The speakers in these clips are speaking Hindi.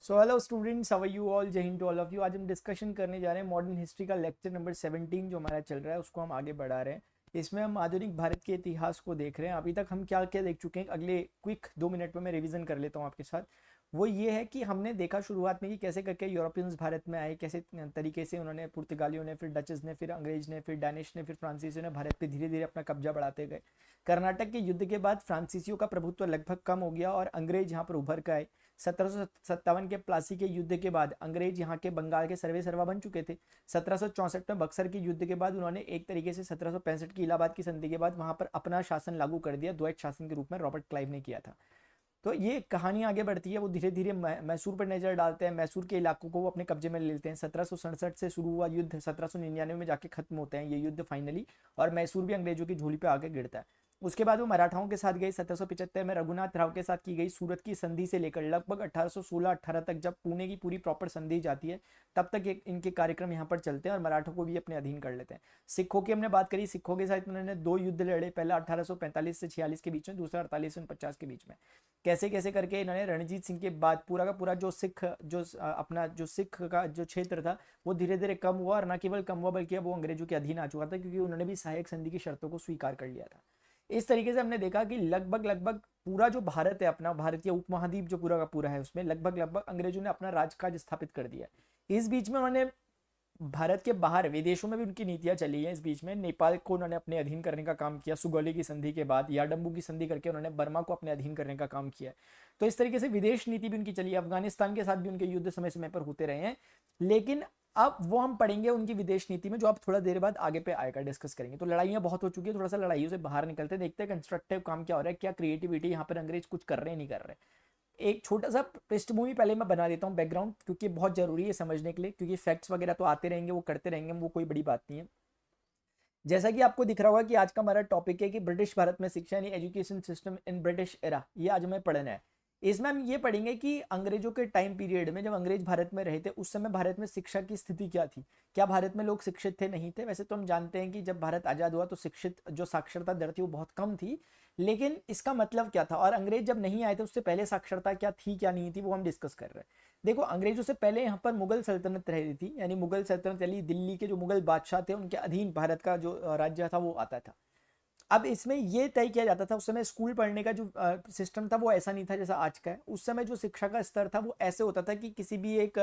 So hello students, how are you all? Jai Hind to all of you. आज हम डिस्कशन करने जा रहे हैं मॉडर्न हिस्ट्री का लेक्चर नंबर 17 जो हमारा चल रहा है, उसको हम आगे बढ़ा रहे हैं। इसमें हम आधुनिक भारत के इतिहास को देख रहे हैं। अभी तक हम क्या क्या देख चुके हैं, अगले क्विक 2 मिनट में मैं रिवीजन कर लेता हूँ आपके साथ। वो ये है कि हमने देखा शुरुआत में कि कैसे करके यूरोपियंस भारत में आए, कैसे तरीके से उन्होंने, पुर्तगालियों ने, फिर डचेस ने, फिर अंग्रेज ने, फिर डैनिश ने, फिर फ्रांसीसियों ने भारत पे धीरे धीरे अपना कब्जा बढ़ाते गए। कर्नाटक के युद्ध के बाद फ्रांसीसियों का प्रभुत्व लगभग कम हो गया और अंग्रेज यहाँ पर उभर कर आए। 1757 के प्लासी के युद्ध के बाद अंग्रेज यहाँ के बंगाल के सर्वे सर्वा बन चुके थे। 1764 में बक्सर के युद्ध के बाद उन्होंने एक तरीके से 1765 की इलाहाबाद की संधि के बाद वहां पर अपना शासन लागू कर दिया, द्वैत शासन के रूप में रॉबर्ट क्लाइव ने किया था। तो ये कहानी आगे बढ़ती है, वो धीरे धीरे मैसूर पर नजर डालते हैं, मैसूर के इलाकों को वो अपने कब्जे में ले लेते हैं। 1767 से शुरू हुआ युद्ध 1799 में जाके खत्म होते हैं ये युद्ध फाइनली, और मैसूर भी अंग्रेजों की झोली पे आके गिरता है। उसके बाद वो मराठाओं के साथ गए। 1775 में रघुनाथ राव के साथ की गई सूरत की संधि से लेकर लगभग 1816-18 तक, जब पुणे की पूरी प्रॉपर संधि जाती है, तब तक इनके कार्यक्रम यहाँ पर चलते हैं और मराठों को भी अपने अधीन कर लेते हैं। सिखों की हमने बात करी, सिखों के साथ उन्होंने 2 युद्ध लड़े, पहला 1845 से 46 के बीच में, दूसरा 48 से 49 के बीच में। कैसे कैसे करके इन्होंने रणजीत सिंह के बाद पूरा का पूरा जो सिख जो अपना जो सिख का जो क्षेत्र था वो धीरे धीरे कम हुआ, और न केवल कम हुआ बल्कि अब वो अंग्रेजों के अधीन आ चुका था, क्योंकि उन्होंने भी सहायक संधि की शर्तों को स्वीकार कर लिया था। इस तरीके से हमने देखा कि लगभग लगभग पूरा जो भारत है, अपना भारतीय उपमहाद्वीप जो पूरा का पूरा है, उसमें लगभग लगभग अंग्रेजों ने अपना राजकाज स्थापित कर दिया। इस बीच में उन्होंने भारत के बाहर विदेशों में भी उनकी नीतियां चली हैं। इस बीच में नेपाल को उन्होंने अपने अधीन करने का काम किया, सुगौली की संधि के बाद याडम्बू की संधि करके उन्होंने बर्मा को अपने अधीन करने का काम किया। तो इस तरीके से विदेश नीति भी उनकी चली है। अफगानिस्तान के साथ भी उनके युद्ध समय समय पर होते रहे हैं, लेकिन अब वो हम पढ़ेंगे उनकी विदेश नीति में, जो आप थोड़ा देर बाद आगे पे आएगा, डिस्कस करेंगे। तो लड़ाइयाँ बहुत हो चुकी है, थोड़ा सा लड़ाइयों से बाहर निकलते हैं, देखते हैं कंस्ट्रक्टिव काम क्या हो रहा है, क्या क्रिएटिविटी यहाँ पर अंग्रेज कुछ कर रहे हैं नहीं कर रहे। एक छोटा सा पृष्ठभूमि पहले मैं बना देता हूँ, बैकग्राउंड, क्योंकि बहुत जरूरी है समझने के लिए, क्योंकि फैक्ट्स वगैरह तो आते रहेंगे, वो करते रहेंगे, वो कोई बड़ी बात नहीं है। जैसा कि आपको दिख रहा होगा कि आज का हमारा टॉपिक है कि ब्रिटिश भारत में शिक्षा यानी education system in British era, ये आज हमें पढ़ना है। इसमें हम ये पढ़ेंगे कि अंग्रेजों के टाइम पीरियड में, जब अंग्रेज भारत में रहे थे, उस समय भारत में शिक्षा की स्थिति क्या थी। क्या भारत में लोग शिक्षित थे, नहीं थे? वैसे तो हम जानते हैं कि जब भारत आजाद हुआ तो शिक्षित जो साक्षरता दर थी वो बहुत कम थी, लेकिन इसका मतलब क्या था, और अंग्रेज जब नहीं आए थे उससे पहले साक्षरता क्या थी क्या नहीं थी, वो हम डिस्कस कर रहे हैं। देखो, अंग्रेजों से पहले यहाँ पर मुगल सल्तनत रही थी, यानी मुगल सल्तनत यानी दिल्ली के जो मुगल बादशाह थे उनके अधीन भारत का जो राज्य था वो आता था। अब इसमें ये तय किया जाता था, उस समय स्कूल पढ़ने का जो सिस्टम था वो ऐसा नहीं था जैसा आज का है। उस समय जो शिक्षा का स्तर था वो ऐसे होता था कि किसी भी एक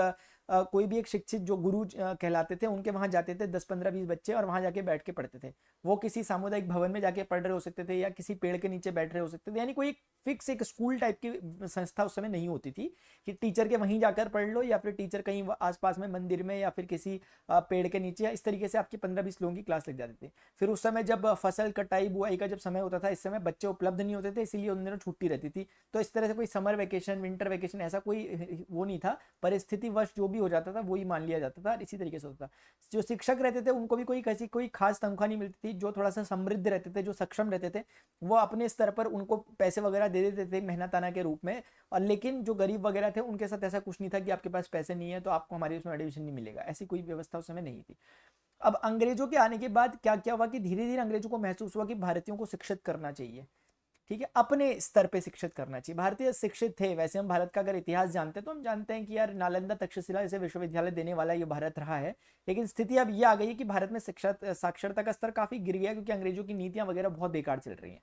कोई भी एक शिक्षित जो गुरु कहलाते थे, उनके वहां जाते थे 10-15-20 बच्चे, और वहां जाके बैठ के पढ़ते थे। वो किसी सामुदायिक भवन में जाके पढ़ रहे हो सकते थे, या किसी पेड़ के नीचे बैठ रहे हो सकते थे, यानी कोई फिक्स एक स्कूल टाइप की संस्था उस समय नहीं होती थी कि टीचर के वहीं जाकर पढ़ लो, या फिर टीचर कहीं आसपास में मंदिर में या फिर किसी पेड़ के नीचे, या इस तरीके से आपकी 15-20 लोगों की क्लास लग जाती थी। फिर उस समय जब फसल कटाई बुआई का जब समय होता था, इस समय बच्चे उपलब्ध नहीं होते थे, इसीलिए उन दिनों छुट्टी रहती थी। तो इस तरह से कोई समर वेकेशन, विंटर वेकेशन, ऐसा कोई वो नहीं था। परिस्थिति वश जो भी हो जाता था वही मान लिया जाता था, और इसी तरीके से होता था। जो शिक्षक रहते थे उनको भी कोई कैसी कोई खास तनख्वाह नहीं मिलती थी। जो थोड़ा सा समृद्ध रहते थे, जो सक्षम रहते थे, वो अपने स्तर पर उनको पैसे वगैरह दे देते थे मेहनताना के रूप में। और लेकिन जो गरीब वगैरह थे उनके साथ ऐसा कुछ नहीं था कि आपके पास पैसे नहीं है तो आपको हमारे उसमें एडमिशन नहीं मिलेगा, ऐसी कोई व्यवस्था उस समय नहीं थी। अब अंग्रेजों के आने के बाद क्या क्या हुआ कि धीरे धीरे अंग्रेजों को महसूस हुआ कि भारतीयों को शिक्षित करना चाहिए। ठीक है, अपने स्तर पे शिक्षित करना चाहिए। भारतीय शिक्षित थे, वैसे हम भारत का अगर इतिहास जानते हैं तो हम जानते हैं कि यार नालंदा तक्षशिला जैसे विश्वविद्यालय देने वाला ये भारत रहा है। लेकिन स्थिति अब ये आ गई है कि भारत में शिक्षा साक्षरता का स्तर काफी गिर गया, क्योंकि अंग्रेजों की नीतियां वगैरह बहुत बेकार चल रही हैं।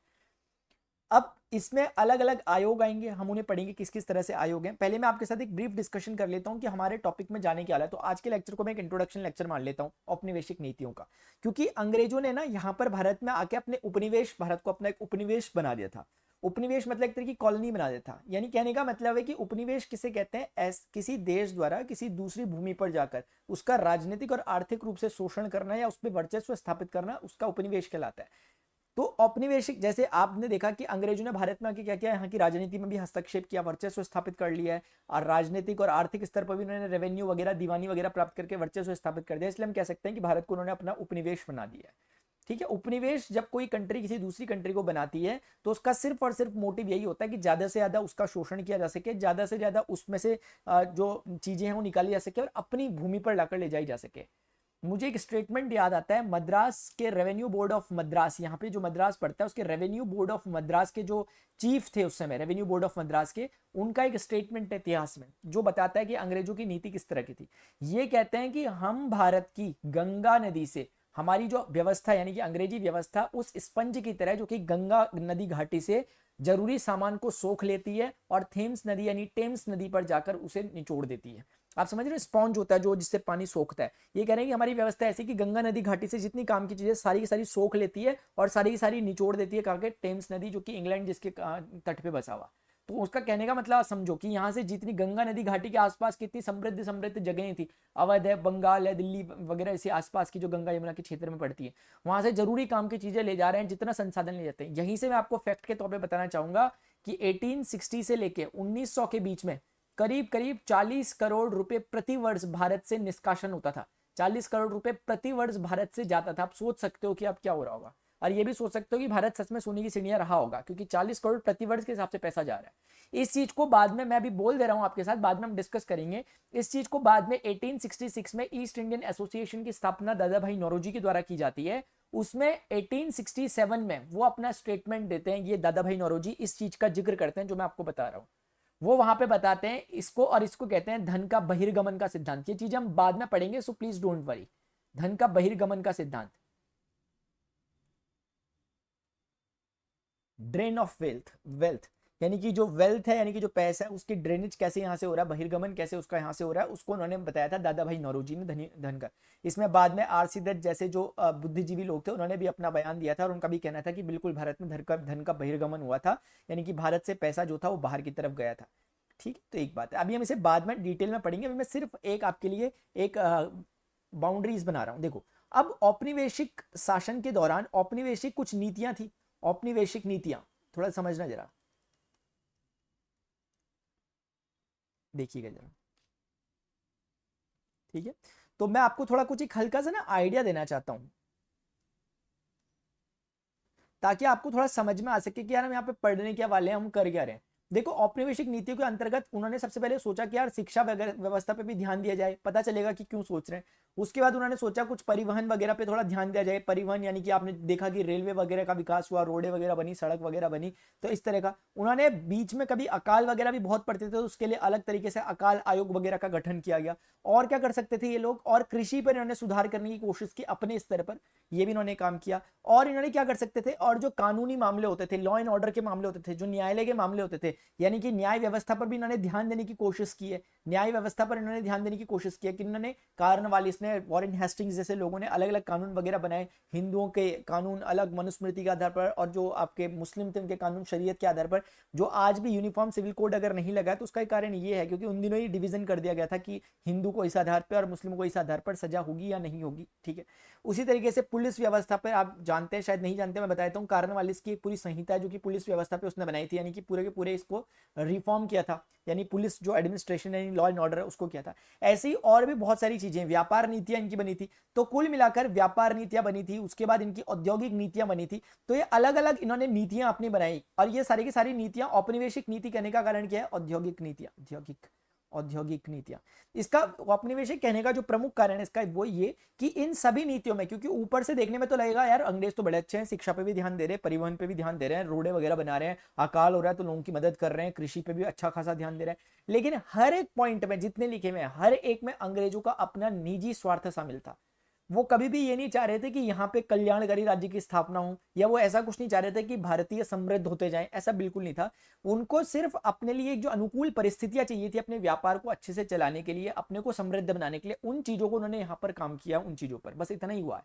अब इसमें अलग अलग आयोग आएंगे, हम उन्हें पढ़ेंगे किस किस तरह से आयोग हैं। पहले मैं आपके साथ एक ब्रीफ डिस्कशन कर लेता हूं कि हमारे टॉपिक में जाने के वाला है। तो आज के लेक्चर को मैं एक इंट्रोडक्शन लेक्चर मान लेता हूं औपनिवेशिक नीतियों का, क्योंकि अंग्रेजों ने ना यहाँ पर भारत में आके अपने उपनिवेश, भारत को अपना एक उपनिवेश बना दिया था। उपनिवेश मतलब एक तरह की कॉलोनी बना दिया था। यानी कहने का मतलब है कि उपनिवेश किसे कहते हैं, किसी देश द्वारा किसी दूसरी भूमि पर जाकर उसका राजनीतिक और आर्थिक रूप से शोषण करना या उस पर वर्चस्व स्थापित करना, उसका उपनिवेश कहलाता है। तो औपनिवेशिक, जैसे आपने देखा कि अंग्रेजों ने भारत में आके क्या किया, यहाँ की राजनीति में भी हस्तक्षेप किया, वर्चस्व स्थापित कर लिया है, और राजनीतिक और आर्थिक स्तर पर भी उन्होंने रेवेन्यू वगैरह, दीवानी वगैरह प्राप्त करके वर्चस्व स्थापित कर दिया। इसलिए हम कह सकते हैं कि भारत को उन्होंने अपना उपनिवेश बना दिया है। ठीक है, उपनिवेश जब कोई कंट्री किसी दूसरी कंट्री को बनाती है तो उसका सिर्फ और सिर्फ मोटिव यही होता है कि ज्यादा से ज्यादा उसका शोषण किया जा सके, ज्यादा से ज्यादा उसमें से जो चीजें हैं वो निकाली जा सके और अपनी भूमि पर लाकर ले जाई जा सके। मुझे एक स्टेटमेंट याद आता है, मद्रास के रेवेन्यू बोर्ड ऑफ मद्रास, यहाँ पे जो मद्रास पड़ता है उसके रेवेन्यू बोर्ड ऑफ मद्रास के जो चीफ थे उस समय, रेवेन्यू बोर्ड ऑफ मद्रास के, उनका एक स्टेटमेंट है इतिहास में जो बताता है कि अंग्रेजों की नीति किस तरह की थी। ये कहते हैं कि हम भारत की गंगा नदी से, हमारी जो व्यवस्था यानी कि अंग्रेजी व्यवस्था उस स्पंज की तरह जो कि गंगा नदी घाटी से जरूरी सामान को सोख लेती है और थेम्स नदी यानी टेम्स नदी पर जाकर उसे निचोड़ देती है। आप समझ रहे हो, स्पॉन्ज होता है जो जिससे पानी सोखता है। ये कह रहे हैं कि हमारी व्यवस्था ऐसी कि गंगा नदी घाटी से जितनी काम की चीजें सारी की सारी सोख लेती है और सारी की सारी निचोड़ देती है कहा के टेम्स नदी जो कि इंग्लैंड जिसके तट पे बसा हुआ। तो उसका कहने का मतलब समझो कि यहाँ से जितनी गंगा नदी घाटी के आसपास कितनी समृद्ध समृद्ध जगहें थी, अवध है, बंगाल है, दिल्ली वगैरह ऐसे आसपास की जो गंगा यमुना के क्षेत्र में पड़ती है, वहां से जरूरी काम की चीजें ले जा रहे हैं, जितना संसाधन ले जाते हैं। यहीं से मैं आपको फैक्ट के तौर पे बताना चाहूंगा कि 1860 से लेके 1900 के बीच में करीब करीब 40 करोड़ रुपए प्रति वर्ष भारत से निष्कासन होता था। 40 करोड़ रुपए प्रति वर्ष भारत से जाता था। आप सोच सकते हो कि अब क्या हो रहा होगा, और ये भी सोच सकते हो कि भारत सच में सोने की चिड़िया रहा होगा, क्योंकि 40 करोड़ प्रति वर्ष के हिसाब से पैसा जा रहा है। इस चीज को बाद में मैं अभी बोल दे रहा हूं आपके साथ, बाद में हम डिस्कस करेंगे। इस चीज को बाद में 1866 में ईस्ट इंडियन एसोसिएशन की स्थापना दादा भाई नौरोजी के द्वारा की जाती है। उसमें 1867 में वो अपना स्टेटमेंट देते हैं, ये दादा भाई नौरोजी इस चीज का जिक्र करते हैं जो मैं आपको बता रहा हूं। वो वहां पे बताते हैं इसको, और इसको कहते हैं धन का बहिर्गमन का सिद्धांत। ये चीज हम बाद में पढ़ेंगे, सो प्लीज डोंट वरी। धन का बहिर्गमन का सिद्धांत, ड्रेन ऑफ वेल्थ, वेल्थ यानी कि जो वेल्थ है यानी कि जो पैसा है उसकी ड्रेनेज कैसे यहाँ से हो रहा है, बहिर्गमन कैसे उसका यहाँ से हो रहा है, उसको उन्होंने बताया था दादा भाई नौरोजी ने धन का। इसमें बाद में आरसी दत्त जैसे जो बुद्धिजीवी लोग थे उन्होंने भी अपना बयान दिया था, और उनका भी कहना था कि बिल्कुल भारत में धन का बहिर्गमन हुआ था, यानी कि भारत से पैसा जो था वो बाहर की तरफ गया था। ठीक है, तो एक बात है, अभी हम इसे बाद में डिटेल में पढ़ेंगे। अभी मैं सिर्फ एक आपके लिए एक बाउंड्रीज बना रहा हूं। देखो, अब औपनिवेशिक शासन के दौरान औपनिवेशिक कुछ नीतियां थी। औपनिवेशिक नीतियां थोड़ा समझना जरा, देखिएगा जरा। ठीक है, तो मैं आपको थोड़ा कुछ एक हल्का सा ना आइडिया देना चाहता हूं, ताकि आपको थोड़ा समझ में आ सके कि यार हम यहाँ पे पढ़ने क्या वाले हैं, हम कर क्या रहे हैं। देखो, औपनिवेशिक नीतियों के अंतर्गत उन्होंने सबसे पहले सोचा कि यार शिक्षा व्यवस्था पे भी ध्यान दिया जाए, पता चलेगा कि क्यों सोच रहे हैं। उसके बाद उन्होंने सोचा कुछ परिवहन वगैरह पे थोड़ा ध्यान दिया जाए। परिवहन यानी कि आपने देखा कि रेलवे वगैरह का विकास हुआ, रोडें वगैरह बनी, सड़क वगैरह बनी, तो इस तरह का। उन्होंने बीच में कभी अकाल वगैरह भी बहुत पड़ते थे, तो उसके लिए अलग तरीके से अकाल आयोग वगैरह का गठन किया गया। और क्या कर सकते थे ये लोग, और कृषि पर इन्होंने सुधार करने की कोशिश की अपने स्तर पर, ये भी इन्होंने काम किया। और इन्होंने क्या कर सकते थे, और जो कानूनी मामले होते थे, लॉ एंड ऑर्डर के मामले होते थे, जो न्यायालय के मामले होते थे, यानी कि न्याय व्यवस्था पर भी इन्होंने ध्यान देने की कोशिश की है। न्याय व्यवस्था पर इन्होंने ध्यान देने की कोशिश की है कि इन्होंने कार्नवालिस ने, वॉरेन हेस्टिंग्स जैसे लोगों ने अलग अलग कानून वगैरह बनाए। हिंदुओं के कानून अलग मनुस्मृति के आधार पर, और जो आपके मुस्लिम थे उनके कानून शरीयत के आधार पर। जो आज भी यूनिफॉर्म सिविल कोड अगर नहीं लगा तो उसका कारण ये है क्योंकि उन दिनों ही डिवीजन कर दिया गया था कि हिंदू को इस आधार पर और मुस्लिम को इस आधार पर सजा होगी या नहीं होगी। ठीक है, उसी तरीके से पुलिस व्यवस्था पर, आप जानते हैं शायद नहीं जानते, मैं बताता हूँ, कार्नवालिस की एक पूरी संहिता है जो कि पुलिस व्यवस्था पे उसने बनाई थी, यानी कि पूरे के पूरे इसको रिफॉर्म किया था, यानी पुलिस जो एडमिनिस्ट्रेशन यानी लॉ एंड ऑर्डर उसको किया था। ऐसे ही और भी बहुत सारी चीजें, व्यापार नीतियां इनकी बनी थी। तो कुल मिलाकर व्यापार नीतियां बनी थी, उसके बाद इनकी औद्योगिक नीतियां बनी थी। तो ये अलग अलग इन्होंने नीतियां अपनी बनाई, और ये सारी की सारी नीतियां, औपनिवेशिक नीति कहने का कारण क्या है, औद्योगिक नीतियां, औद्योगिक नीतियां। इसका औपनिवेशिक कहने का जो प्रमुख कारण है इसका वो ये कि इन सभी नीतियों में, क्योंकि ऊपर से देखने में तो लगेगा यार अंग्रेज तो बड़े अच्छे हैं, शिक्षा पे भी ध्यान दे रहे हैं, परिवहन पे भी ध्यान दे रहे हैं, रोडे वगैरह बना रहे हैं, अकाल हो रहा है तो लोगों की मदद कर रहे हैं, कृषि पे भी अच्छा खासा ध्यान दे रहे हैं, लेकिन हर एक पॉइंट में जितने लिखे हुए हैं हर एक में अंग्रेजों का अपना निजी स्वार्थ शामिल था। वो कभी भी ये नहीं चाह रहे थे कि यहाँ पे कल्याणकारी राज्य की स्थापना हो, या वो ऐसा कुछ नहीं चाह रहे थे कि भारतीय समृद्ध होते जाएं, ऐसा बिल्कुल नहीं था। उनको सिर्फ अपने लिए जो अनुकूल परिस्थितियां चाहिए थी अपने व्यापार को अच्छे से चलाने के लिए, अपने को समृद्ध बनाने के लिए, उन चीजों को उन्होंने यहाँ पर काम किया, उन चीजों पर बस इतना ही हुआ है।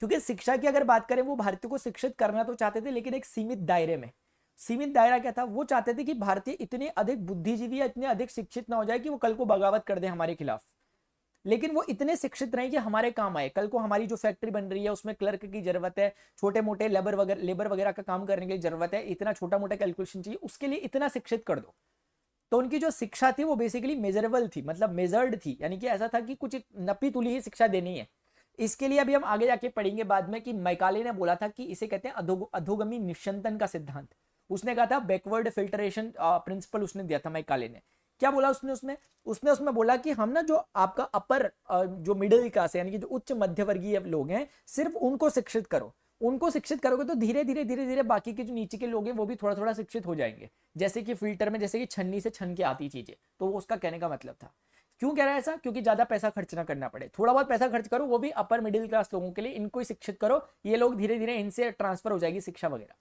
क्योंकि शिक्षा की अगर बात करें, वो भारतीय को शिक्षित करना तो चाहते थे, लेकिन एक सीमित दायरे में। सीमित दायरा क्या था, वो चाहते थे कि भारतीय इतने अधिक बुद्धिजीवी या इतने अधिक शिक्षित ना हो जाए कि वो कल को बगावत कर दे हमारे खिलाफ, लेकिन वो इतने शिक्षित रहे कि हमारे काम आए। कल को हमारी जो फैक्ट्री बन रही है उसमें क्लर्क की जरूरत है, छोटे मोटे लेबर वगैरह का काम करने की जरूरत है, इतना छोटा मोटा कैलकुलेशन चाहिए, उसके लिए इतना शिक्षित कर दो। तो उनकी जो शिक्षा थी वो बेसिकली मेजरेबल थी, मतलब मेजर्ड थी, यानी कि ऐसा था कि कुछ नपी तुली ही शिक्षा देनी है। इसके लिए अभी हम आगे जाके पढ़ेंगे बाद में कि मैकाले ने बोला था कि इसे कहते हैं अधोगमी निश्चंतन का सिद्धांत। उसने कहा था बैकवर्ड फिल्टरेशन प्रिंसिपल, उसने दिया था मैकाले ने, क्या बोला उसने उसमें उसने उसमें बोला कि हम ना जो आपका अपर जो मिडिल क्लास है यानी कि जो उच्च मध्य वर्गीय लोग हैं सिर्फ उनको शिक्षित करो, उनको शिक्षित करोगे तो धीरे धीरे धीरे धीरे बाकी के जो नीचे के लोग हैं वो भी थोड़ा थोड़ा शिक्षित हो जाएंगे, जैसे कि फिल्टर में जैसे कि छन्नी से छन के आती चीजें। तो वो उसका कहने का मतलब था। क्यों कह रहा है ऐसा? क्योंकि ज्यादा पैसा खर्च ना करना पड़े, थोड़ा बहुत पैसा खर्च करो, वो भी अपर मिडिल क्लास लोगों के लिए, इनको ही शिक्षित करो, ये लोग धीरे धीरे इनसे ट्रांसफर हो जाएगी शिक्षा वगैरह।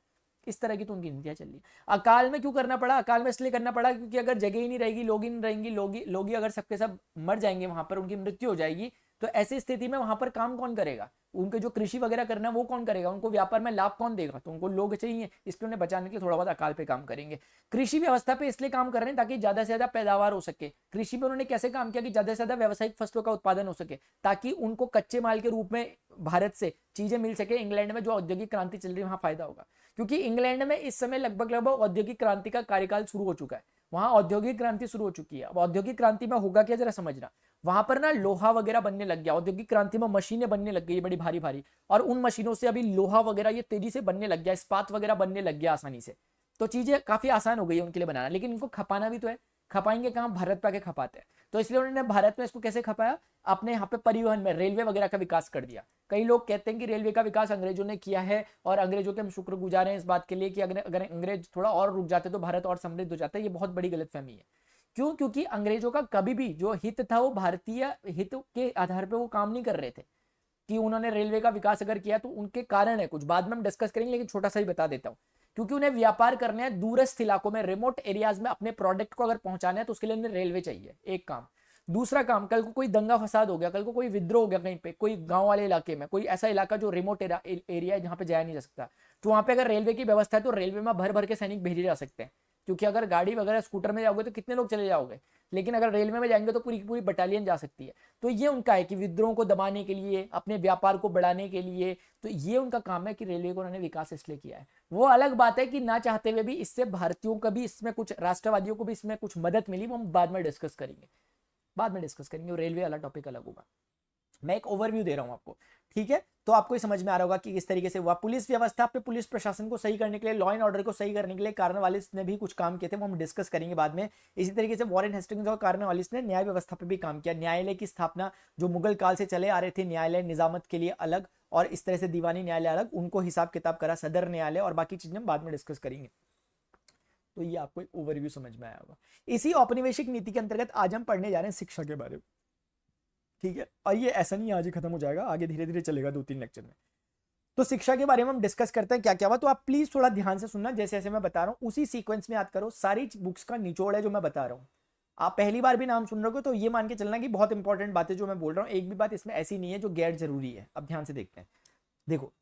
इस तरह की तो उनकी नीतियां चल रही है। अकाल में क्यों करना पड़ा? अकाल में इसलिए करना पड़ा क्योंकि अगर जगह ही नहीं रहेगी, लोग ही नहीं रहेंगी, लोग ही अगर सबके सब मर जाएंगे, वहां पर उनकी मृत्यु हो जाएगी, तो ऐसी स्थिति में वहां पर काम कौन करेगा? उनके जो कृषि वगैरह करना वो कौन करेगा? उनको व्यापार में लाभ कौन देगा? तो उनको लोग चाहिए, इसलिए उन्हें बचाने के लिए थोड़ा बहुत अकाल पे काम करेंगे। कृषि व्यवस्था पे इसलिए काम कर रहे हैं ताकि ज्यादा से ज्यादा पैदावार हो सके। कृषि पे उन्होंने कैसे काम किया कि ज्यादा से ज्यादा व्यावसायिक फसलों का उत्पादन हो सके, ताकि उनको कच्चे माल के रूप में भारत से चीजें मिल सके। इंग्लैंड में जो औद्योगिक क्रांति चल रही है वहां फायदा होगा, क्योंकि इंग्लैंड में इस समय लगभग औद्योगिक क्रांति का कार्यकाल शुरू हो चुका है, वहां औद्योगिक क्रांति शुरू हो चुकी है। अब औद्योगिक क्रांति में होगा क्या जरा समझना, वहां पर ना लोहा वगैरह बनने लग गया, औद्योगिक क्रांति में मशीनें बनने लग गई बड़ी भारी भारी, और उन मशीनों से अभी लोहा वगैरह ये तेजी से बनने लग गया, इस्पात वगैरह बनने लग गया आसानी से। तो चीजें काफी आसान हो गई है उनके लिए बनाना, लेकिन इनको खपाना भी तो है। खपाएंगे कहाँ? भारत पे आके खपाते हैं। तो इसलिए उन्होंने भारत में इसको कैसे खपाया? अपने यहाँ पे परिवहन में रेलवे वगैरह का विकास कर दिया। कई लोग कहते हैं कि रेलवे का विकास अंग्रेजों ने किया है, और अंग्रेजों के हम शुक्रगुजार हैं इस बात के लिए कि अगर अंग्रेज थोड़ा और रुक जाते तो भारत और समृद्ध हो जाता है। ये बहुत बड़ी गलतफहमी है। क्यों? क्योंकि अंग्रेजों का कभी भी जो हित था वो भारतीय हित के आधार पर वो काम नहीं कर रहे थे। कि उन्होंने रेलवे का विकास अगर किया तो उनके कारण है कुछ, बाद में हम डिस्कस करेंगे, लेकिन छोटा सा ही बता देता हूँ। क्योंकि उन्हें व्यापार करने हैं दूरस्थ इलाकों में, रिमोट एरियाज में अपने प्रोडक्ट को अगर पहुंचाना है तो उसके लिए उन्हें रेलवे चाहिए, एक काम। दूसरा काम, कल को कोई दंगा फसाद हो गया, कल को कोई विद्रोह हो गया कहीं पे, कोई गांव वाले इलाके में, कोई ऐसा इलाका जो रिमोट एरिया है जहां पे जाया नहीं जा सकता, तो वहां पे अगर रेलवे की व्यवस्था है तो रेलवे में भर भर के सैनिक भेजे जा सकते हैं। क्योंकि अगर गाड़ी वगैरह स्कूटर में जाओगे तो कितने लोग चले जाओगे, लेकिन अगर रेलवे में जाएंगे तो पूरी पूरी बटालियन जा सकती है। तो ये उनका है कि विद्रोह को दबाने के लिए, अपने व्यापार को बढ़ाने के लिए, तो ये उनका काम है कि रेलवे को उन्होंने विकास इसलिए किया है। वो अलग बात है कि ना चाहते हुए भी इससे भारतीयों का भी इसमें कुछ, राष्ट्रवादियों को भी इसमें कुछ मदद मिली, वो हम बाद में डिस्कस करेंगे, बाद में डिस्कस करेंगे। रेलवे वाला टॉपिक अलग होगा। मैं एक ओवरव्यू दे रहा हूं आपको, ठीक है? तो आपको समझ में आ रहा होगा कि किस तरीके से हुआ। पुलिस व्यवस्था पे, पुलिस प्रशासन को सही करने के लिए, लॉ एंड ऑर्डर को सही करने के लिए कार्नवालिस ने भी कुछ काम किए थे, वो हम डिस्कस करेंगे बाद में। इसी तरीके से वॉरेन हेस्टिंग्स और कार्नवालिस ने न्याय व्यवस्था पे भी काम किया। न्यायालय की स्थापना, जो मुगल काल से चले आ रहे थे न्यायालय निजामत के लिए अलग, और इस तरह से दीवानी न्यायालय अलग, उनको हिसाब किताब करा, सदर न्यायालय, और बाकी चीजें हम बाद में डिस्कस करेंगे। तो ये आपको एक ओवरव्यू समझ में आया होगा। इसी औपनिवेशिक नीति के अंतर्गत आज हम पढ़ने जा रहे हैं शिक्षा के बारे में, ठीक है? और ये ऐसा नहीं आज ही खत्म हो जाएगा, आगे धीरे धीरे चलेगा 2-3 लेक्चर में। तो शिक्षा के बारे में हम डिस्कस करते हैं क्या क्या हुआ। तो आप प्लीज थोड़ा ध्यान से सुनना, जैसे जैसे मैं बता रहा हूं उसी सीक्वेंस में याद करो। सारी बुक्स का निचोड़ है जो मैं बता रहा हूं। आप पहली बार भी नाम सुन रहे हो तो ये मान के चलना कि बहुत इंपॉर्टेंट बातें जो मैं बोल रहा हूं, एक भी बात इसमें ऐसी नहीं है जो गैर जरूरी है। अब ध्यान से देखते हैं। देखो,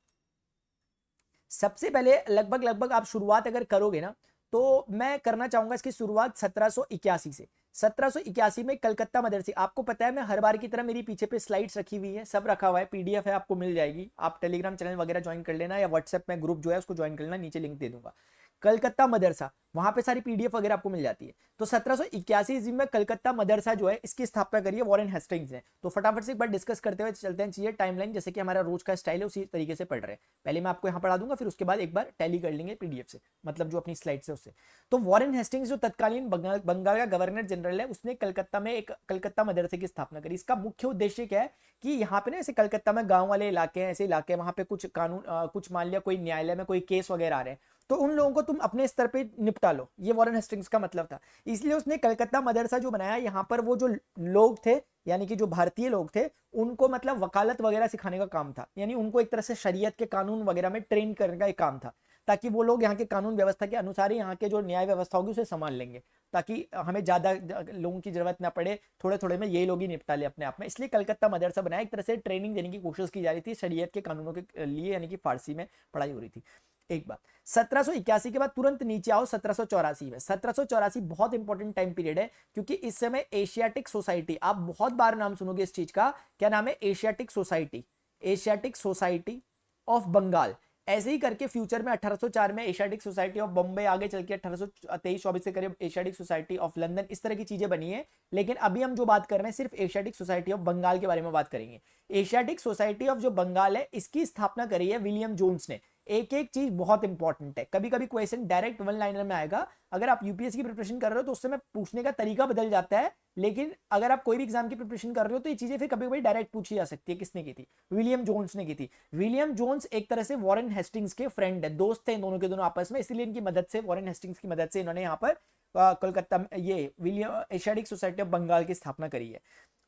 सबसे पहले लगभग आप शुरुआत अगर करोगे ना, तो मैं करना चाहूंगा इसकी शुरुआत 1781 से। 1781 में कलकत्ता मदरसे, आपको पता है मैं हर बार की तरह मेरी पीछे पे स्लाइड्स रखी हुई है, सब रखा हुआ है, पीडीएफ है, आपको मिल जाएगी। आप टेलीग्राम चैनल वगैरह ज्वाइन कर लेना, या व्हाट्सएप में ग्रुप जो है उसको ज्वाइन कर लेना, नीचे लिंक दे दूंगा। कलकत्ता मदरसा, वहां पे सारी पीडीएफ वगैरह आपको मिल जाती है। तो 1781 ईस्वी में कलकत्ता मदरसा जो है इसकी स्थापना करी है वॉरेन हेस्टिंग्स ने। तो फटाफट से एक बार डिस्कस करते हुए चलते हैं चीजें, टाइमलाइन जैसे कि हमारा रोज का स्टाइल है उसी तरीके से पढ़ रहे हैं। पहले मैं आपको यहाँ पढ़ा दूंगा, फिर उसके बाद एक बार टैली कर लेंगे पीडीएफ से, मतलब जो अपनी स्लाइड से उससे। तो वॉरेन हेस्टिंग्स जो तत्कालीन बंगाल का गवर्नर जनरल है, उसने कलकत्ता में एक कलकत्ता मदरसे की स्थापना करी। इसका मुख्य उद्देश्य क्या है कि यहाँ पे ना, ऐसे कलकत्ता में गांव वाले इलाके हैं, ऐसे इलाके वहां पे कुछ कानून, कुछ मान लिया कोई न्यायालय में कोई केस वगैरह आ रहे हैं, तो उन लोगों को तुम अपने स्तर पे निपटा लो। ये वॉरेन हेस्टिंग्स का मतलब था। इसलिए उसने कलकत्ता मदरसा जो बनाया, यहाँ पर वो जो लोग थे, यानी कि जो भारतीय लोग थे, उनको मतलब वकालत वगैरह सिखाने का काम था। यानी उनको एक तरह से शरीयत के कानून वगैरह में ट्रेन करने का एक काम था, ताकि वो लोग यहाँ के कानून व्यवस्था के अनुसार ही यहाँ के जो न्याय व्यवस्था होगी उसे संभाल लेंगे, ताकि हमें ज्यादा लोगों की जरूरत ना पड़े, थोड़े थोड़े में ये लोग ही निपटा ले अपने आप में। इसलिए कलकत्ता मदरसा बनाया, एक तरह से ट्रेनिंग देने की कोशिश की जा रही थी शरीयत के कानूनों के लिए, यानी कि फारसी में पढ़ाई हो रही थी। एक बात, 1781 के बाद तुरंत नीचे आओ 1784 में। 1784 बहुत इंपॉर्टेंट टाइम पीरियड है, क्योंकि इस समय एशियाटिक सोसाइटी, आप बहुत बार नाम सुनोगे इस चीज का, क्या नाम है? Asiatic society, Asiatic society of Bengal. ऐसे ही करके फ्यूचर में 1804 में एशियाटिक सोसाइटी ऑफ बॉम्बे, आगे चल के 1823-24 से करीब एशियाटिक सोसाइटी ऑफ लंदन, इस तरह की चीजें बनी है। लेकिन अभी हम जो बात कर रहे हैं सिर्फ एशियाटिक सोसाइटी ऑफ बंगाल के बारे में बात करेंगे। एशियाटिक सोसाइटी ऑफ जो बंगाल है, इसकी स्थापना करी है विलियम जोन्स ने। एक एक चीज बहुत इंपॉर्टेंट है। कभी कभी क्वेश्चन डायरेक्ट वन लाइनर में आएगा, अगर आप यूपीएससी की प्रिपरेशन कर रहे हो तो उससे में पूछने का तरीका बदल जाता है, लेकिन अगर आप कोई भी एग्जाम की प्रिपरेशन कर रहे हो तो ये चीजें फिर कभी कभी डायरेक्ट पूछी जा सकती है। किसने की थी? विलियम जोन्स ने की थी। विलियम जोन्स एक तरह से वॉरेन हेस्टिंग्स के फ्रेंड है, दोस्त थे इन दोनों के दोनों आपस में, इसलिए इनकी मदद से, वॉरेन हेस्टिंग्स की मदद से इन्होंने यहाँ पर कोलकाता में ये William Asiatic society of Bengal की स्थापना करी है।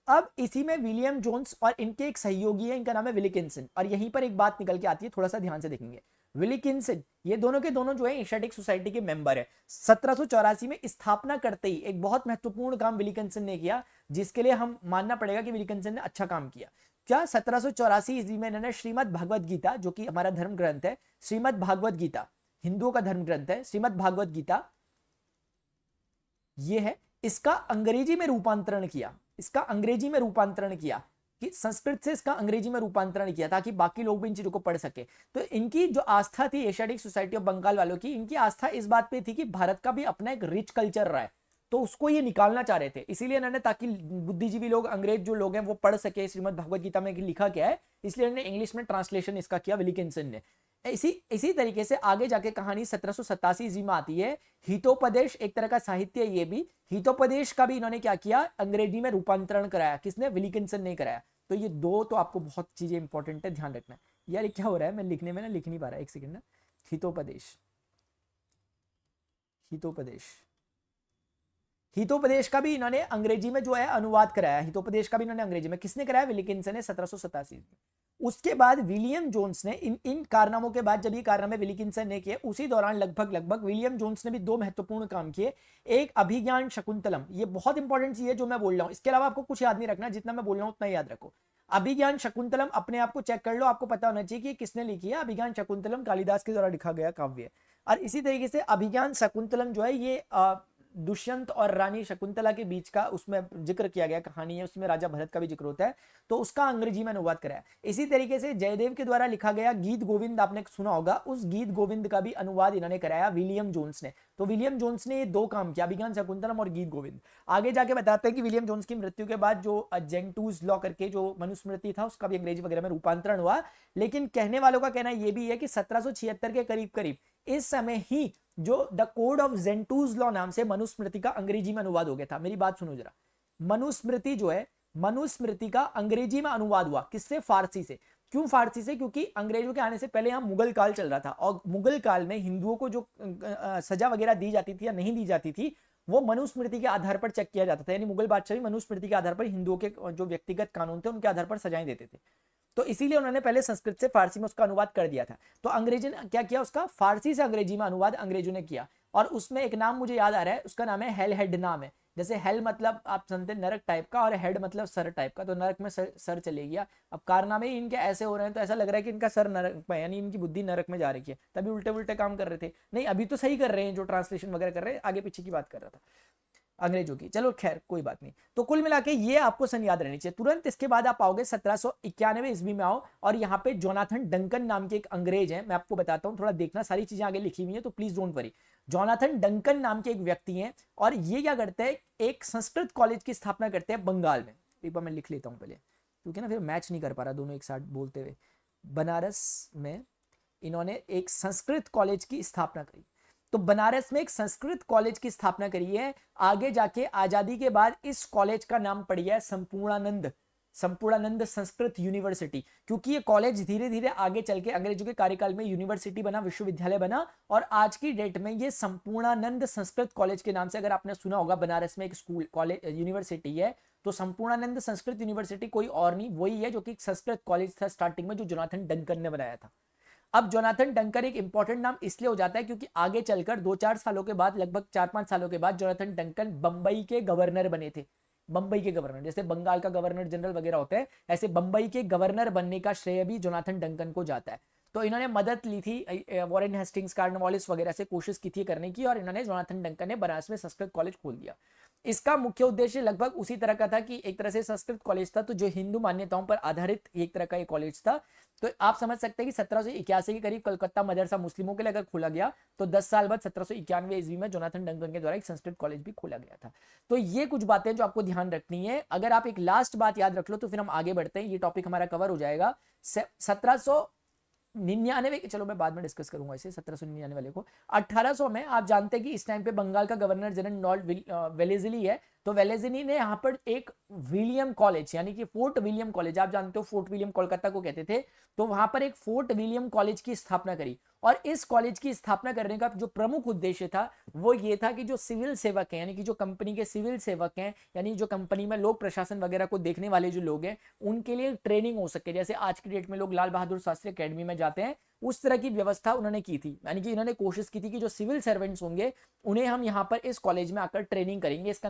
अब इसी में विलियम जोन्स और इनके एक सहयोगी है, इनका नाम है विलिकिंसन, और यहीं पर एक बात निकल के आती है, थोड़ा सा ध्यान से देखेंगे। विलिकिंसन ये दोनों के दोनों जो है एशियाटिक सोसाइटी के मेंबर है। 1784 में स्थापना करते ही एक बहुत महत्वपूर्ण काम विलिकिंसन ने किया, जिसके लिए हम मानना पड़ेगा कि विलिकिंसन ने अच्छा काम किया। क्या? 1784 ईस्वी में इन्होंने श्रीमद् भागवत गीता, जो कि हमारा धर्म ग्रंथ है, श्रीमद् भागवत गीता हिंदुओं का धर्म ग्रंथ है, श्रीमद् भागवत गीता ये है, इसका अंग्रेजी में रूपांतरण किया। इसका अंग्रेजी में रूपांतरण किया कि संस्कृत से इसका अंग्रेजी में रूपांतरण किया ताकि बाकी लोग भी इन चीजों को पढ़ सके। तो इनकी जो आस्था थी एशियाटिक सोसाइटी ऑफ बंगाल वालों की, इनकी आस्था इस बात पे थी कि भारत का भी अपना एक रिच कल्चर रहा है, तो उसको ये निकालना चाह रहे थे। इसीलिए इन्होंने, ताकि बुद्धिजीवी लोग, अंग्रेज जो लोग हैं वो पढ़ सके श्रीमद् भगवत गीता में लिखा क्या है, इसलिए इन्होंने इंग्लिश में ट्रांसलेशन इसका किया विलिकिंसन ने। इसी तरीके से आगे जाके कहानी 1787 ईस्वी में आती है। हितोपदेश एक तरह का साहित्य, ये भी हितोपदेश का भी इन्होंने क्या किया, अंग्रेजी में रूपांतरण कराया। किसने? विलिकिंसन ने कराया। तो ये दो तो आपको बहुत चीजें इंपॉर्टेंट है, ध्यान रखना। यार क्या हो रहा है, मैं लिखने में ना लिख नहीं पा रहा, एक सेकंड ना। हितोपदेश, हितोपदेश, हितोपदेश का भी इन्होंने अंग्रेजी में जो है अनुवाद कराया। हितोपदेश का भी इन्होंने अंग्रेजी में किसने कराया? विलिकिंसन ने 1787 में। उसके बाद विलियम जोन्स ने इन कारनामों के बाद, जब ये कारनामे विलिकिंसन ने किए, उसी दौरान लगभग विलियम जोन्स ने भी दो महत्वपूर्ण काम किए। एक अभिज्ञान शकुंतलम, ये बहुत इंपॉर्टेंट चीज है जो मैं बोल रहा हूं, इसके अलावा आपको कुछ याद नहीं रखना, जितना मैं बोल रहा हूं उतना याद रखो। अभिज्ञान शकुंतलम अपने आप को चेक कर लो, आपको पता होना चाहिए कि किसने लिखी है। अभिज्ञान शकुंतलम कालिदास के द्वारा लिखा गया काव्य है। और इसी तरीके से अभिज्ञान शकुंतलम जो है ये दुष्यंत और रानी शकुंतला के बीच का उसमें जिक्र किया गया कहानी है, उसमें राजा भरत का भी जिक्र होता है, तो उसका अंग्रेजी में अनुवाद कराया। इसी तरीके से जयदेव के द्वारा लिखा गया गीत गोविंद आपने सुना होगा, उस गीत गोविंद का भी अनुवाद इन्होंने कराया विलियम जोन्स ने। तो विलियम जोन्स ने ये दो काम किया, अभिज्ञान शकुंतलम और गीत गोविंद। आगे जाके बताते हैं कि विलियम जोन्स की मृत्यु के बाद जो जेंटूज लॉ करके जो मनुस्मृति था उसका भी अंग्रेजी वगैरह में रूपांतरण हुआ। लेकिन कहने वालों का कहना यह भी है कि 1776 के करीब करीब इस समय ही जो द कोड ऑफ जेंटूज लॉ नाम से मनुस्मृति का अंग्रेजी में अनुवाद हो गया था। मेरी बात सुनो जरा, मनुस्मृति जो है, मनुस्मृति का अंग्रेजी में अनुवाद हुआ किससे? फारसी से। क्यों फारसी से? क्योंकि अंग्रेजों के आने से पहले यहां मुगल काल चल रहा था, और मुगल काल में हिंदुओं को जो सजा वगैरह दी जाती थी या नहीं दी जाती थी, वो मनुस्मृति के आधार पर चेक किया जाता था। यानी मुगल बादशाह भी मनुस्मृति के आधार पर हिंदुओं के जो व्यक्तिगत कानून थे उनके आधार पर सजाएं देते थे। तो इसीलिए उन्होंने पहले संस्कृत से फारसी में उसका अनुवाद कर दिया था। तो अंग्रेजी ने क्या किया, उसका फारसी से अंग्रेजी में अनुवाद अंग्रेजों ने किया। और उसमें एक नाम मुझे याद आ रहा है, उसका नाम है हेल हेड नाम है। जैसे हेल मतलब आप समझते नरक टाइप का, और हेड मतलब सर टाइप का, तो नरक में सर चले गया। अब कारनामे इनके ऐसे हो रहे हैं तो ऐसा लग रहा है कि इनका सर नरक में, यानी इनकी बुद्धि नरक में जा रही है, तभी उल्टे उल्टे काम कर रहे थे। नहीं, अभी तो सही कर रहे हैं, जो ट्रांसलेशन वगैरह कर रहे हैं, आगे पीछे की बात कर रहा था अंग्रेजों की। चलो खैर कोई बात नहीं। तो कुल मिला के ये आपको सन याद रहनी चाहिए। तुरंत इसके बाद आप आओगे 1791 ईस्वी में आओ, और यहाँ पे जोनाथन डंकन नाम के एक अंग्रेज हैं, मैं आपको बताता हूँ, थोड़ा देखना, सारी चीजें आगे लिखी हुई है तो please don't worry. Jonathan Duncan नाम के एक व्यक्ति हैं, और ये क्या करते हैं, एक संस्कृत कॉलेज की स्थापना करते हैं बंगाल में। एक बार मैं लिख लेता हूँ पहले, क्योंकि ना फिर मैच नहीं कर पा रहा दोनों एक साथ बोलते हुए। बनारस में इन्होंने एक संस्कृत कॉलेज की स्थापना करी। तो बनारस में एक संस्कृत कॉलेज की स्थापना करी है। आगे जाके आजादी के बाद इस कॉलेज का नाम पड़ गया संपूर्णानंद संस्कृत यूनिवर्सिटी, क्योंकि ये कॉलेज धीरे धीरे आगे चल के अंग्रेजों के कार्यकाल में यूनिवर्सिटी बना, विश्वविद्यालय बना, और आज की डेट में ये संपूर्णानंद संस्कृत कॉलेज के नाम से, अगर आपने सुना होगा, बनारस में एक स्कूल कॉलेज यूनिवर्सिटी है, तो संपूर्णानंद संस्कृत यूनिवर्सिटी कोई और नहीं, वही है जो कि संस्कृत कॉलेज था स्टार्टिंग में, जो जोनाथन डंकन ने बनाया था। अब जोनाथन डंकन एक इंपॉर्टेंट नाम इसलिए हो जाता है क्योंकि आगे चलकर 2-4 सालों के बाद, लगभग 4-5 सालों के बाद, जोनाथन डंकन बंबई के गवर्नर बने थे। बंबई के गवर्नर, जैसे बंगाल का गवर्नर जनरल वगैरह होते हैं, ऐसे बंबई के गवर्नर बनने का श्रेय भी जोनाथन डंकन को जाता है। तो इन्होंने मदद ली थी वॉरेन हेस्टिंग्स, कार्नवालिस वगैरह से, कोशिश की थी करने की, और इन्होंने, जोनाथन डंकन ने बनारस में संस्कृत कॉलेज खोल दिया। इसका मुख्य उद्देश्य लगभग उसी तरह का था कि एक तरह से संस्कृत कॉलेज था, तो जो हिंदू मान्यताओं पर आधारित एक तरह का एक कॉलेज था। तो आप समझ सकते हैं कि 1781 के करीब कलकत्ता मदरसा मुस्लिमों के लिए अगर खोला गया, तो 10 साल बाद 1791 ईस्वी में जोनाथन डंकन के द्वारा एक संस्कृत कॉलेज भी खोला गया था। तो ये कुछ बातें जो आपको ध्यान रखनी है। अगर आप एक लास्ट बात याद रख लो तो फिर हम आगे बढ़ते हैं, ये टॉपिक हमारा कवर हो जाएगा। 99, चलो मैं बाद में डिस्कस करूंगा इसे, 1799 वाले को। 1800 में आप जानते हैं कि इस टाइम पे बंगाल का गवर्नर जनरल लॉर्ड वेलेस्ली है, तो वेलेस्ली ने यहाँ पर एक विलियम कॉलेज, यानी कि फोर्ट विलियम कॉलेज, आप जानते हो फोर्ट विलियम कोलकाता को कहते थे, तो वहां पर एक फोर्ट विलियम कॉलेज की स्थापना करी। और इस कॉलेज की स्थापना करने का जो प्रमुख उद्देश्य था वो ये था कि जो सिविल सेवक हैं, यानी कि जो कंपनी के सिविल सेवक हैं, यानी जो कंपनी में लोक प्रशासन वगैरह को देखने वाले जो लोग हैं, उनके लिए ट्रेनिंग हो सके। जैसे आज की डेट में लोग लाल बहादुर शास्त्री अकेडमी में जाते हैं, उस तरह की व्यवस्था उन्होंने की थी। यानी कि उन्होंने कोशिश की थी कि जो सिविल सर्वेंट्स होंगे उन्हें हम यहाँ पर इस कॉलेज में आकर ट्रेनिंग करेंगे। इसका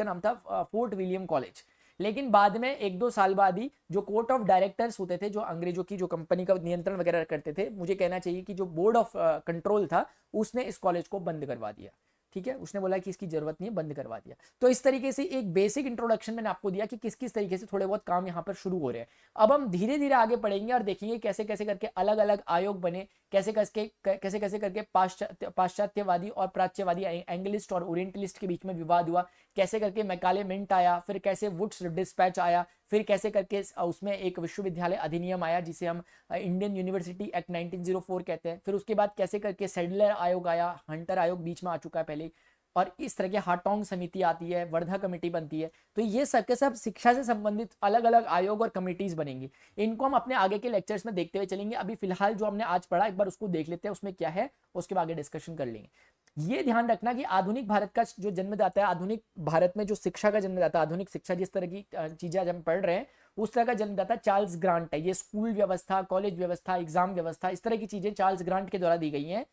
नाम था फोर्ट विलियम कॉलेज। लेकिन बाद में 1-2 साल बाद ही जो कोर्ट ऑफ डायरेक्टर्स होते थे, जो अंग्रेजों की जो कंपनी का नियंत्रण वगैरह करते थे, मुझे कहना चाहिए कि जो बोर्ड ऑफ कंट्रोल था, उसने इस कॉलेज को बंद करवा दिया। ठीक है, उसने बोला कि इसकी जरूरत नहीं है, बंद करवा दिया। तो इस तरीके से एक बेसिक इंट्रोडक्शन मैंने आपको दिया कि किस किस तरीके से थोड़े बहुत काम यहाँ पर शुरू हो रहे हैं। अब हम धीरे धीरे आगे बढ़ेंगे और देखेंगे कैसे कैसे करके अलग अलग आयोग बने, कैसे कैसे करके पाश्चात्यवादी और प्राच्यवादी एंग्लिस्ट और ओरिएंटलिस्ट के बीच में विवाद हुआ, कैसे करके मैकाले मिंट आया, फिर कैसे वुड्स डिस्पैच आया, फिर कैसे करके उसमें एक विश्वविद्यालय अधिनियम आया जिसे हम इंडियन यूनिवर्सिटी एक्ट 1904 कहते हैं। फिर उसके बाद कैसे करके सेडलर आयोग आया, हंटर आयोग बीच में आ चुका है पहले, और इस तरह की हाटोंग समिति आती है, वर्धा कमेटी बनती है। तो ये सब के सब शिक्षा से संबंधित अलग अलग आयोग और कमिटीज बनेंगी। इनको हम अपने आगे के लेक्चर्स में देखते हुए चलेंगे। अभी फिलहाल जो हमने आज पढ़ा एक बार उसको देख लेते हैं, उसमें क्या है, उसके बाद आगे डिस्कशन कर लेंगे। ये ध्यान रखना कि आधुनिक भारत का जो जन्मदाता है, आधुनिक भारत में जो शिक्षा का जन्मदाता, आधुनिक शिक्षा जिस तरह की चीजें आज हम पढ़ रहे हैं, उस तरह का जन्मदाता चार्ल्स ग्रांट है। ये स्कूल व्यवस्था, कॉलेज व्यवस्था, एग्जाम व्यवस्था, इस तरह की चीजें चार्ल्स ग्रांट के द्वारा दी गई हैं,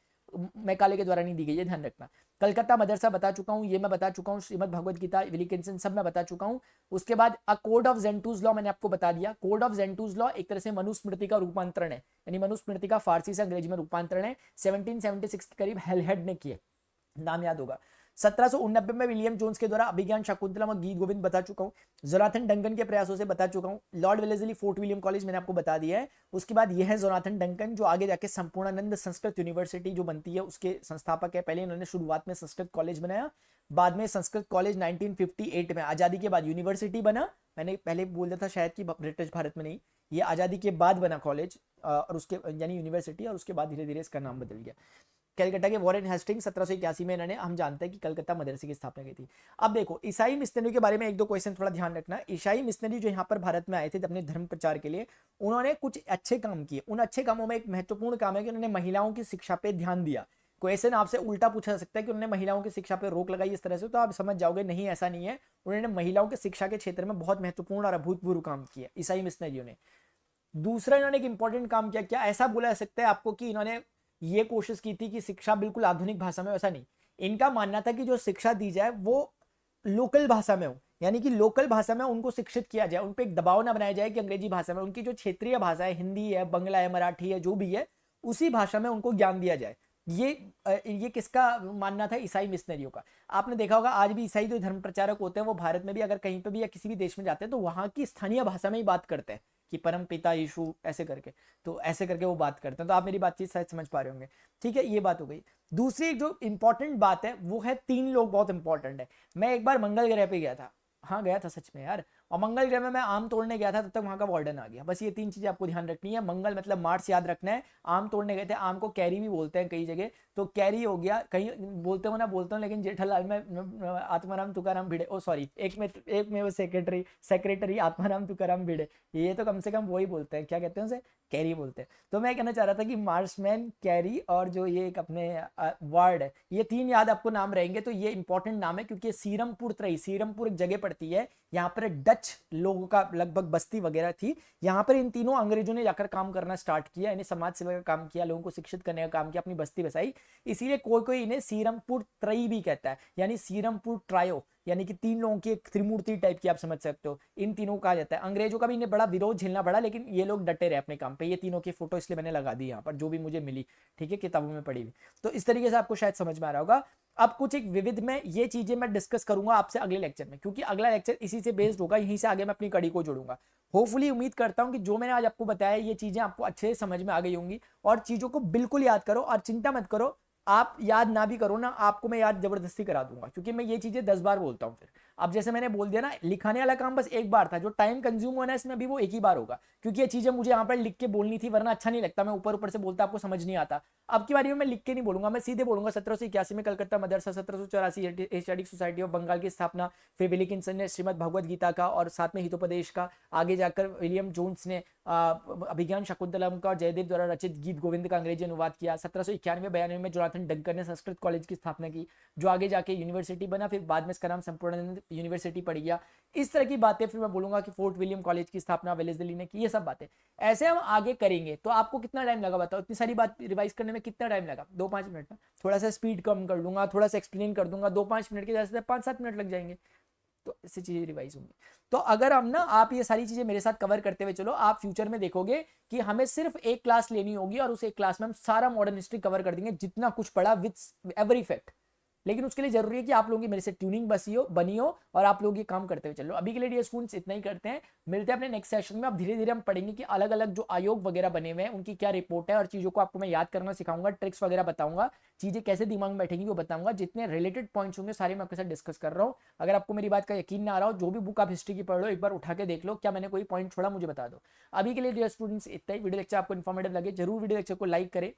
मैकाले के द्वारा नहीं दी गई है, ध्यान रखना। कलकत्ता मदरसा बता चुका हूं, ये मैं बता चुका हूं, श्रीमद् भगवद गीता, विलिकिंसन सब मैं बता चुका हूं। उसके बाद अ कोड ऑफ जेंटूज लॉ मैंने आपको बता दिया। कोड ऑफ जेंटूज लॉ एक तरह से मनुस्मृति का रूपांतरण है, यानी मनुस्मृति का फारसी से अंग्रेजी में रूपांतरण है। 1776 के करीब हेलहेड ने किया, नाम याद होगा। 1789 में विलियम जोन्स के द्वारा अभिज्ञान शाकुंतलम और गीत गोविंद बता चुका हूं। जोनाथन डंकन के प्रयासों से बता चुका हूं। Lord Wellesley fort William college मैंने आपको बता दिया है। उसके बाद यह है जोनाथन डंकन, जो आगे जाके संपूर्णानंद संस्कृत यूनिवर्सिटी जो बनती है उसके संस्थापक है। पहले इन्होंने शुरुआत में संस्कृत कॉलेज बनाया, बाद में संस्कृत कॉलेज 1958 में आजादी के बाद यूनिवर्सिटी बना। मैंने पहले बोल दिया था शायद कि ब्रिटिश भारत में नहीं, ये आजादी के बाद बना कॉलेज और उसके यानी यूनिवर्सिटी, और उसके बाद धीरे धीरे इसका नाम बदल गया। कलकत्ता के वॉरेन हेस्टिंग्स 1781 में इन्होंने, हम जानते हैं कि कलकत्ता मदरसे की स्थापना की थी। अब देखो ईसाई मिशनरी के बारे में एक दो क्वेश्चन थोड़ा ध्यान रखना। ईसाई मिशनरी जो यहाँ पर भारत में आए थे अपने धर्म प्रचार के लिए, उन्होंने कुछ अच्छे काम किए। उन अच्छे कामों में एक महत्वपूर्ण काम है कि उन्होंने महिलाओं की शिक्षा पे ध्यान दिया। क्वेश्चन आपसे उल्टा पूछा जा सकता है कि उन्होंने महिलाओं की शिक्षा पे रोक लगाई इस तरह से, तो आप समझ जाओगे नहीं ऐसा नहीं है। उन्होंने महिलाओं की शिक्षा के क्षेत्र में बहुत महत्वपूर्ण और अभूतपूर्व काम किया ईसाई मिशनरियों ने। दूसरा इन्होंने एक इंपॉर्टेंट काम किया, क्या ऐसा बोला जा सकता है आपको कि इन्होंने ये कोशिश की थी कि शिक्षा बिल्कुल आधुनिक भाषा में, वैसा नहीं। इनका मानना था कि जो शिक्षा दी जाए वो लोकल भाषा में हो, यानी कि लोकल भाषा में उनको शिक्षित किया जाए, उन पे एक दबाव ना बनाया जाए कि अंग्रेजी भाषा में, उनकी जो क्षेत्रीय भाषा है, हिंदी है, बंगला है, मराठी है, जो भी है, उसी भाषा में उनको ज्ञान दिया जाए। ये किसका मानना था? ईसाई मिशनरियों का। आपने देखा होगा आज भी ईसाई जो धर्म प्रचारक होते हैं वो भारत में भी अगर कहीं पे भी या किसी भी देश में जाते हैं तो वहां की स्थानीय भाषा में ही बात करते हैं कि परम पिता यीशु ऐसे करके, तो ऐसे करके वो बात करते हैं। तो आप मेरी बातचीत शायद समझ पा रहे होंगे। ठीक है, ये बात हो गई। दूसरी जो इंपॉर्टेंट बात है वो है 3 लोग बहुत इंपॉर्टेंट है। मैं एक बार मंगल ग्रह पे गया था, हाँ गया था सच में यार, और मंगल ग्रह में मैं आम तोड़ने गया था, तब तक वहां का वार्डन आ गया। बस ये 3 चीजें आपको ध्यान रखनी है। मंगल मतलब मार्स याद रखना है, आम तोड़ने गए थे, आम को कैरी भी बोलते हैं कई जगह, तो कैरी हो गया, कहीं बोलते हो ना, बोलता हूँ, लेकिन जेठालाल में आत्माराम तुकाराम भिड़े, ओ सॉरी, एक में वो सेक्रेटरी आत्माराम तुकाराम भिड़े, ये तो कम से कम वही बोलते हैं, क्या कहते हैं उसे, कैरी बोलते हैं। तो मैं कहना चाह रहा था कि मार्समैन, कैरी और जो ये एक अपने वार्ड है, ये 3 याद आपको नाम रहेंगे। तो ये इंपॉर्टेंट नाम है क्योंकि सीरमपुर त्रई, सीरमपुर एक जगह पड़ती है, यहाँ पर डच लोगों का लगभग बस्ती वगैरह थी। यहाँ पर इन तीनों अंग्रेजों ने जाकर काम करना स्टार्ट किया, इन्हें समाज सेवा का काम किया, लोगों को शिक्षित करने का काम किया, अपनी बस्ती बसाई। इसीलिए कोई कोई इन्हें सीरमपुर त्रयी भी कहता है, यानी सीरमपुर ट्रायो, यानी कि 3 लोगों की एक त्रिमूर्ति टाइप की आप समझ सकते हो, इन तीनों को कहा जाता है। अंग्रेजों का भी इन्हें बड़ा विरोध झेलना पड़ा, लेकिन ये लोग डटे रहे अपने काम पे। ये तीनों की फोटो इसलिए मैंने लगा दी यहाँ पर, जो भी मुझे मिली, ठीक है, किताबों में पढ़ी हुई। तो इस तरीके से आपको शायद समझ में आ रहा होगा। अब कुछ एक विविध में ये चीजें मैं डिस्कस करूंगा आपसे अगले लेक्चर में, क्योंकि अगला लेक्चर इसी से बेस्ड होगा, यहीं से आगे मैं अपनी कड़ी को जोड़ूंगा। होपफुली उम्मीद करता हूं कि जो मैंने आज आपको बताया ये चीजें आपको अच्छे से समझ में आ गई होंगी, और चीजों को बिल्कुल याद करो, और चिंता मत करो, आप याद ना भी करो ना, आपको मैं याद जबरदस्ती करा दूंगा, क्योंकि मैं ये चीजें 10 बार बोलता हूँ, फिर अब जैसे मैंने बोल दिया ना, लिखाने वाला काम बस एक बार था, जो टाइम कंज्यूम होना है इसमें अभी वो एक ही बार होगा, क्योंकि ये चीजें मुझे यहाँ पर लिख के बोलनी थी, वरना अच्छा नहीं लगता, मैं ऊपर ऊपर से बोलता आपको समझ नहीं आता। अब की बारी में मैं लिख के नहीं बोलूंगा, मैं सीधे बोलूंगा 1781 में Calcutta Madrasa, 1784 Asiatic society of Bengal की स्थापना, फिर विलिकिंसन ने श्रीमद् भगवद गीता का और साथ में हितोपदेश का, आगे जाकर विलियम जोन्स ने अभिज्ञान शकुंतलम का और जयदेव द्वारा रचित गीत गोविंद का अंग्रेजी अनुवाद किया। 1791-92 में जोनाथन डंकर ने संस्कृत कॉलेज की स्थापना की, जो आगे जाके यूनिवर्सिटी बना, फिर बाद में इसका नाम संपूर्णानंद यूनिवर्सिटी पड़ गया। इस तरह की बातें फिर मैं बोलूंगा कि फोर्ट विलियम कॉलेज की स्थापना वेलेस्ली ने की, ये सब बातें ऐसे हम आगे करेंगे। तो आपको कितना टाइम लगा बताओ, इतनी सारी बात रिवाइज करने में कितना टाइम लगा? 2-5 मिनट में। थोड़ा सा स्पीड कम कर दूंगा, थोड़ा सा एक्सप्लेन कर दूंगा, 2-5 मिनट के जैसे 5-7 मिनट लग जाएंगे, तो इससे चीजें रिवाइज होंगी। तो अगर हम ना, आप ये सारी चीजें मेरे साथ कवर करते हुए चलो, आप फ्यूचर में देखोगे कि हमें सिर्फ एक क्लास लेनी होगी और उस एक क्लास में हम सारा मॉडर्न हिस्ट्री कवर कर देंगे, जितना कुछ पढ़ा विद एवरी फैक्ट। लेकिन उसके लिए जरूरी है कि आप लोगों की मेरे से ट्यूनिंग बनी हो और आप लोग ये काम करते हुए चलो। अभी के लिए डियर स्टूडेंट्स इतना ही करते हैं, मिलते हैं अपने नेक्स्ट सेशन में। अब धीरे धीरे हम पढ़ेंगे कि अलग अलग जो आयोग वगैरह बने हुए हैं उनकी क्या रिपोर्ट है, और चीजों को आपको मैं याद करना सिखाऊंगा, ट्रिक्स वगैरह बताऊंगा, चीजें कैसे दिमाग में बैठेंगी वो बताऊंगा, जितने रिलेटेड पॉइंट्स होंगे सारे मैं आपके साथ डिस्कस कर रहा हूँ। अगर आपको मेरी बात का यकीन ना आ रहा हो, जो भी बुक आप हिस्ट्री की पढ़ लो, एक बार उठा के देख लो, क्या मैंने कोई पॉइंट छोड़ा मुझे बता दो। अभी के लिए डियर स्टूडेंट्स इतना ही। वीडियो लेक्चर आपको इन्फॉर्मेटिव लगे, जरूर वीडियो लेक्चर को लाइक करें,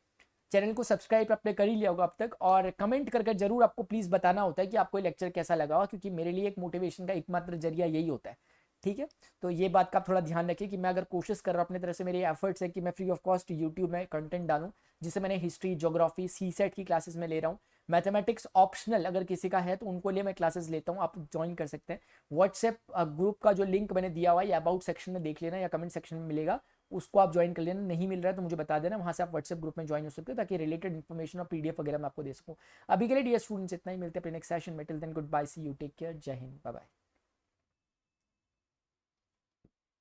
चैनल को सब्सक्राइब आपने कर ही लिया होगा अब तक, और कमेंट करके जरूर आपको प्लीज बताना होता है कि आपको लेक्चर कैसा लगा हो, क्योंकि मेरे लिए एक मोटिवेशन का एकमात्र जरिया यही होता है। ठीक है, तो ये बात का आप थोड़ा ध्यान रखिए कि मैं अगर कोशिश कर रहा हूँ अपनी तरफ से, मेरे एफर्ट्स है कि मैं फ्री ऑफ कॉस्ट यूट्यूब में कंटेंट डालूं, जिससे मैंने हिस्ट्री, ज्योग्राफी, सी सेट की क्लासेस में ले रहा हूँ। मैथमेटिक्स ऑप्शनल अगर किसी का है तो उनको लिए मैं क्लासेस लेता हूँ, आप ज्वाइन कर सकते हैं। व्हाट्सएप ग्रुप का जो लिंक मैंने दिया हुआ है, या अबाउट सेक्शन में देख लेना, या कमेंट सेक्शन में मिलेगा, उसको आप ज्वाइन कर लेना। नहीं मिल रहा है तो मुझे बता देना, वहां से आप व्हाट्सएप ग्रुप में ज्वाइन हो सकते हो, ताकि रिलेटेड इन्फॉर्मेशन और पीडीएफ वगैरह मैं आपको दे सकूँ। अभी के लिए डियर स्टूडेंट्स इतना ही, मिलते हैं अपने नेक्स्ट सेशन में। Till then good bye, see you, take care, Jai Hind, bye bye.